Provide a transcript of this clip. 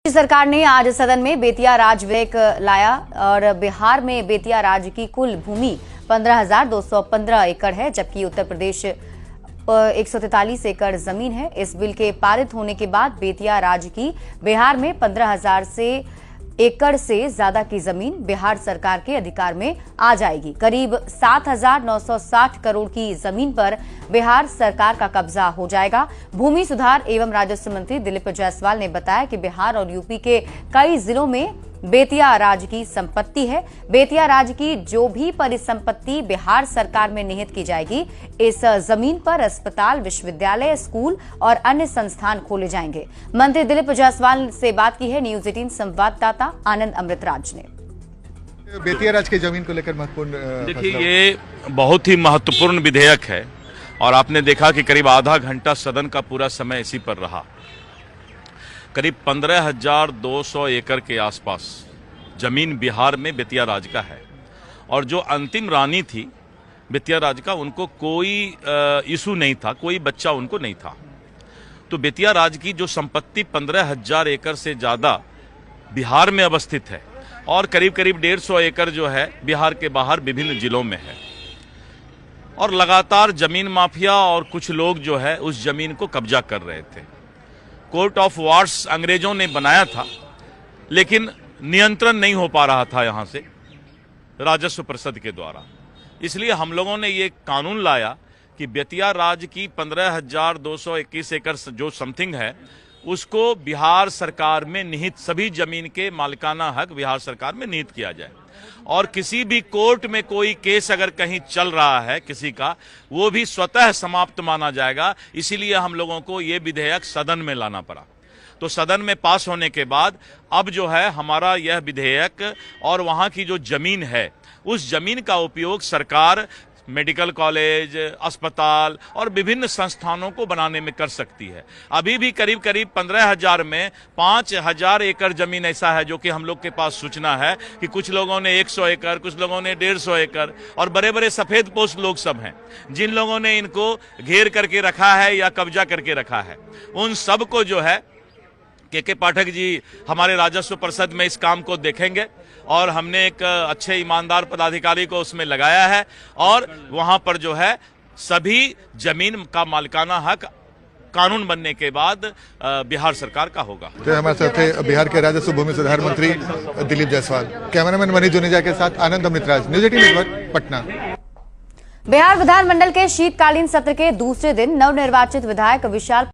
सरकार ने आज सदन में बेतिया राज विधेयक लाया और बिहार में बेतिया राज की कुल भूमि 15,215 एकड़ है, जबकि उत्तर प्रदेश 143 एकड़ जमीन है। इस बिल के पारित होने के बाद बेतिया राज की बिहार में 15,000 एकड़ से ज्यादा की जमीन बिहार सरकार के अधिकार में आ जाएगी। करीब 7,960 करोड़ की जमीन पर बिहार सरकार का कब्जा हो जाएगा। भूमि सुधार एवं राजस्व मंत्री दिलीप जायसवाल ने बताया कि बिहार और यूपी के कई जिलों में बेतिया राज की संपत्ति है। बेतिया राज की जो भी परिसंपत्ति बिहार सरकार में निहित की जाएगी, इस जमीन पर अस्पताल, विश्वविद्यालय, स्कूल और अन्य संस्थान खोले जाएंगे। मंत्री दिलीप जायसवाल से बात की है न्यूज 18 संवाददाता आनंद अमृतराज ने। बेतिया राज की जमीन को लेकर महत्वपूर्ण देखिए, ये बहुत ही महत्वपूर्ण विधेयक है और आपने देखा कि करीब आधा घंटा सदन का पूरा समय इसी पर रहा। करीब 15,200 एकड़ के आसपास जमीन बिहार में बेतिया राज का है और जो अंतिम रानी थी बेतिया राज का, उनको कोई इशू नहीं था, कोई बच्चा उनको नहीं था। तो बेतिया राज की जो संपत्ति 15,000 एकड़ से ज़्यादा बिहार में अवस्थित है और करीब करीब 150 एकड़ जो है बिहार के बाहर विभिन्न जिलों में है और लगातार जमीन माफिया और कुछ लोग जो है उस जमीन को कब्जा कर रहे थे। कोर्ट ऑफ वार्स अंग्रेजों ने बनाया था, लेकिन नियंत्रण नहीं हो पा रहा था यहां से राजस्व परिषद के द्वारा। इसलिए हम लोगों ने ये कानून लाया कि बेतिया राज की 15,221 एकड़ जो समथिंग है, उसको बिहार सरकार में निहित सभी जमीन के मालिकाना हक बिहार सरकार में निहित किया जाए और किसी भी कोर्ट में कोई केस अगर कहीं चल रहा है किसी का, वो भी स्वतः समाप्त माना जाएगा। इसीलिए हम लोगों को ये विधेयक सदन में लाना पड़ा। तो सदन में पास होने के बाद अब जो है हमारा यह विधेयक और वहां की जो जमीन है, उस जमीन का उपयोग सरकार मेडिकल कॉलेज, अस्पताल और विभिन्न संस्थानों को बनाने में कर सकती है। अभी भी करीब करीब 15,000 में 5,000 एकड़ जमीन ऐसा है जो कि हम लोग के पास सूचना है कि कुछ लोगों ने 100 एकड़, कुछ लोगों ने 150 एकड़ और बड़े बड़े सफेद पोस्ट लोग सब हैं जिन लोगों ने इनको घेर करके रखा है या कब्जा करके रखा है। उन सब को जो है के पाठक जी हमारे राजस्व परिषद में इस काम को देखेंगे और हमने एक अच्छे ईमानदार पदाधिकारी को उसमें लगाया है और वहां पर जो है सभी जमीन का मालिकाना हक कानून बनने के बाद बिहार सरकार का होगा। तो हमारे साथ थे बिहार के राजस्व भूमि सुधार मंत्री दिलीप जायसवाल। कैमरामैन मनीष जुनेजा के साथ आनंद अमृतराज, न्यूज 18 नेटवर्क, पटना। बिहार विधानमंडल के शीतकालीन सत्र के दूसरे दिन नवनिर्वाचित विधायक विशाल